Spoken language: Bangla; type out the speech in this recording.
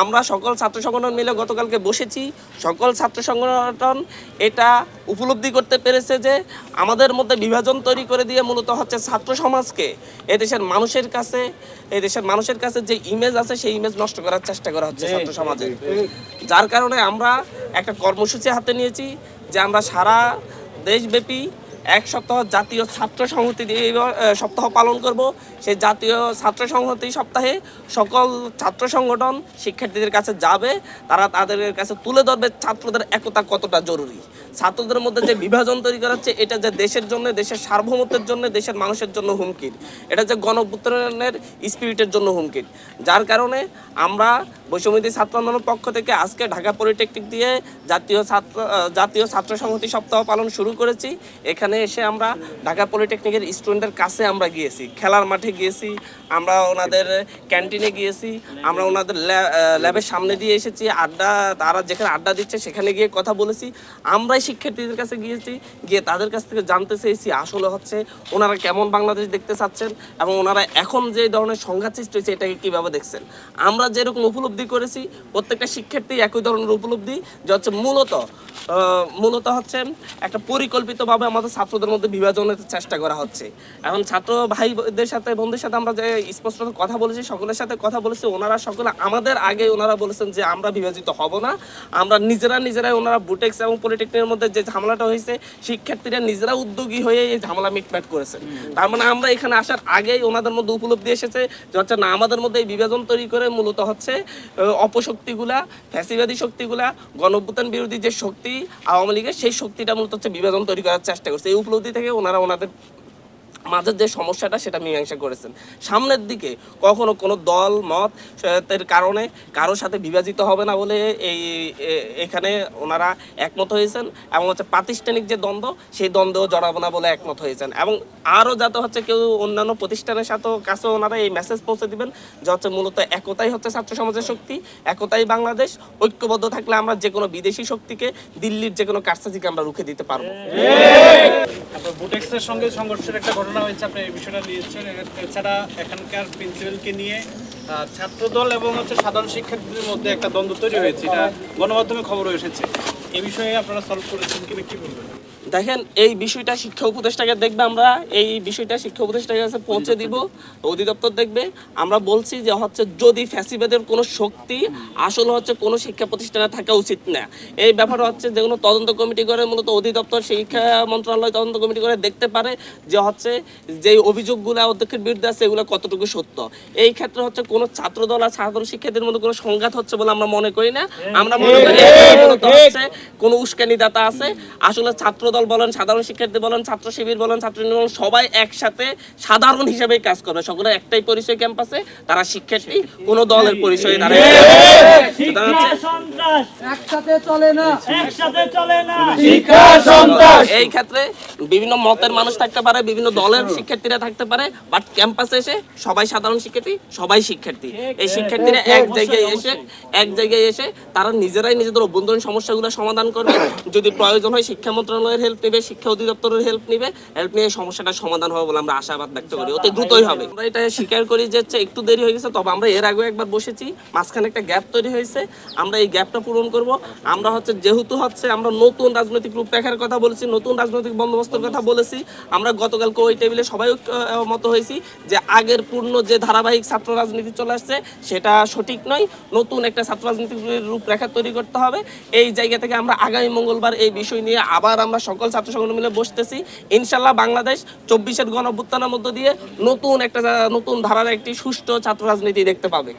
আমরা সকল ছাত্র সংগঠন মিলে গতকালকে বসেছি। সকল ছাত্র সংগঠন এটা উপলব্ধি করতে পেরেছে যে আমাদের মধ্যে বিভাজন তৈরি করে দিয়ে মূলত হচ্ছে ছাত্র সমাজকে এদেশের মানুষের কাছে যে ইমেজ আছে সেই ইমেজ নষ্ট করার চেষ্টা করা হচ্ছে ছাত্র সমাজের। যার কারণে আমরা একটা কর্মসূচি হাতে নিয়েছি যে আমরা সারা দেশব্যাপী এক সপ্তাহ জাতীয় ছাত্র সংহতি সপ্তাহ পালন করব। সেই জাতীয় ছাত্র সংহতি সপ্তাহে সকল ছাত্র সংগঠন শিক্ষার্থীদের কাছে যাবে, তারা তাদের কাছে তুলে ধরবে ছাত্রদের একতা কতটা জরুরি। ছাত্রদের মধ্যে যে বিভাজন তৈরি করা হচ্ছে এটা যে দেশের জন্য, দেশের সার্বভৌমত্বের জন্য, দেশের মানুষের জন্য হুমকির, এটা যে গণঅভ্যুত্থানের স্পিরিটের জন্য হুমকির। যার কারণে আমরা বৈষম্যবিরোধী ছাত্র আন্দোলনের পক্ষ থেকে আজকে ঢাকা পলিটেকনিক দিয়ে জাতীয় ছাত্র সংহতি সপ্তাহ পালন শুরু করেছি। এখানে এসে আমরা ঢাকা পলিটেকনিকের স্টুডেন্টদের কাছে আমরা গিয়েছি, খেলার মাঠে গিয়েছি, আমরা ওনাদের ক্যান্টিনে গিয়েছি, আমরা ওনাদের ল্যাবের সামনে দিয়ে এসেছি, তারা যেখানে আড্ডা দিচ্ছে সেখানে গিয়ে কথা বলেছি। আমরাই শিক্ষার্থীদের কাছে গিয়ে তাদের কাছ থেকে জানতে চেয়েছি আসলে হচ্ছে ওনারা কেমন বাংলাদেশ দেখতে চাচ্ছেন এবং ওনারা এখন যে ধরনের সংঘাত সৃষ্টি হয়েছে এটাকে কীভাবে দেখছেন। আমরা যেরকম উপলব্ধি করেছি প্রত্যেকটা শিক্ষার্থী একই ধরনের উপলব্ধি, যে হচ্ছে মূলত হচ্ছে একটা পরিকল্পিতভাবে আমাদের ছাত্রদের মধ্যে বিভাজনের চেষ্টা করা হচ্ছে। এখন ছাত্র ভাইদের সাথে বন্ধুদের সাথে আমরা যে স্পষ্ট কথা বলেছি, সকলের সাথে কথা বলেছি, ওনারা সকলে আমাদের আগে ওনারা বলেছেন যে আমরা বিভাজিত হব না। আমরা নিজেরাই ওনারা বুটেক্স এবং পলিটেকনিকের মধ্যে যে ঝামেলাটা হয়েছে শিক্ষার্থীরা নিজেরা উদ্যোগী হয়ে এই ঝামেলা মিটমাট করেছেন। তার মানে আমরা এখানে আসার আগেই ওনাদের মধ্যে উপলব্ধি এসেছে যে হচ্ছে না, আমাদের মধ্যে এই বিভাজন তৈরি করে মূলত হচ্ছে অপশক্তিগুলা, ফ্যাসিবাদী শক্তিগুলা, গণঅভ্যুত্থান বিরোধী যে শক্তি আওয়ামী লীগের, সেই শক্তিটা মূলত হচ্ছে বিভাজন তৈরি করার চেষ্টা করছে। এই উপলব্ধি থেকে ওনারা ওনাদের মাঝের যে সমস্যাটা সেটা মীমাংসা করেছেন। সামনের দিকে কখনো কোনো দল মত এর কারণে কারোর সাথে বিভাজিত হবে না বলে এখানে ওনারা একমত হয়েছেন এবং হচ্ছে প্রাতিষ্ঠানিক যে দ্বন্দ্ব সেই দ্বন্দ্বেও জড়াবো না বলে একমত হয়েছেন। এবং আরও যাতে হচ্ছে কেউ অন্যান্য প্রতিষ্ঠানের কাছেও ওনারা এই মেসেজ পৌঁছে দিবেন যে হচ্ছে মূলত একতাই হচ্ছে ছাত্র সমাজের শক্তি, একতাই বাংলাদেশ, ঐক্যবদ্ধ থাকলে আমরা যে কোনো বিদেশি শক্তিকে, দিল্লির যে কোনো কারসাজিকে আমরা রুখে দিতে পারবো। বুটেক্সের সঙ্গে সংঘর্ষের একটা ঘটনা হয়েছে, আপনি এই বিষয়টা নিয়েছেন। এছাড়া এখানকার প্রিন্সিপালকে নিয়ে ছাত্রদল এবং সাধারণ শিক্ষার্থীদের মধ্যে একটা দ্বন্দ্ব তৈরি হয়েছে, এটা গণমাধ্যমে খবর এসেছে। এই বিষয়ে আপনারা সলভ করেছেন কিনা, কি বলবেন? দেখেন, এই বিষয়টা শিক্ষা উপদেষ্টাকে দেখবে, আমরা এই বিষয়টা শিক্ষা উপদেষ্টার কাছে পৌঁছে দিব, অধিদপ্তর দেখবে। আমরা বলছি যে হচ্ছে যদি ফ্যাসিবাদের কোনো শক্তি আসলে হচ্ছে কোনো শিক্ষা প্রতিষ্ঠানে থাকা উচিত না। এই ব্যাপারে হচ্ছে যে কোনো তদন্ত কমিটি করে মূলত অধিদপ্তর, শিক্ষা মন্ত্রণালয় তদন্ত কমিটি করে দেখতে পারে যে হচ্ছে যে অভিযোগগুলো অধ্যক্ষের বিরুদ্ধে আছে এগুলো কতটুকু সত্য। এই ক্ষেত্রে হচ্ছে কোনো ছাত্রদল আর সাধারণ শিক্ষার্থীদের মধ্যে কোনো সংঘাত হচ্ছে বলে আমরা মনে করি না। আমরা মনে করি হচ্ছে কোনো উস্কানিদাতা আছে। আসলে ছাত্রদল বলেন, সাধারণ শিক্ষার্থী বলেন, ছাত্র শিবির বলেন, ছাত্র বলেন, সবাই একসাথে সাধারণ হিসেবেই কাজ করবে। সকলের একটাই পরিচয় ক্যাম্পাসে, তারা শিক্ষার্থী, কোনো দলের পরিচয় তারা এই ক্ষেত্রে বিভিন্ন মতের মানুষ থাকতে পারে, বিভিন্ন দলের শিক্ষার্থীরা থাকতে পারে, বাট ক্যাম্পাসে এসে সবাই সাধারণ শিক্ষার্থী, সবাই শিক্ষার্থী। এই শিক্ষার্থীরা এক জায়গায় এসে তারা নিজেরাই নিজেদের অভ্যন্তরীণ সমস্যাগুলো সমাধান করবে। যদি প্রয়োজন হয় শিক্ষা মন্ত্রণালয়ের হেল্প নেবে, শিক্ষা অধিদপ্তরের হেল্প নিয়ে সমস্যাটা সমাধান হবে বলে আমরা আশাবাদ ব্যক্ত করি। অতি দ্রুতই হবে। আমরা এটা স্বীকার করি যে একটু দেরি হয়ে গেছে, তবে আমরা এর আগে একবার বসেছি, মাঝখানে একটা গ্যাপ তৈরি হয়েছে, আমরা এই গ্যাপটা পূরণ করব। আমরা যেহেতু আমরা নতুন রাজনৈতিক রূপরেখার কথা বলেছি, নতুন রাজনৈতিক বন্দোবস্তের কথা বলেছি। আমরা গতকালকে ওই টেবিলে সবাই মত হয়েছি যে আগের পূর্ণ যে ধারাবাহিক ছাত্র রাজনীতি চলে আসছে সেটা সঠিক নয়, নতুন একটা ছাত্র রাজনীতিক রূপরেখা তৈরি করতে হবে। এই জায়গা থেকে আমরা আগামী মঙ্গলবার এই বিষয় নিয়ে আবার আমরা সকল ছাত্র সংগঠন মিলে বসতেছি। ইনশাল্লাহ বাংলাদেশ 24-এর গণঅভ্যুত্থানের মধ্য দিয়ে নতুন ধারার একটি সুষ্ঠু ছাত্র রাজনীতি দেখতে পাবে।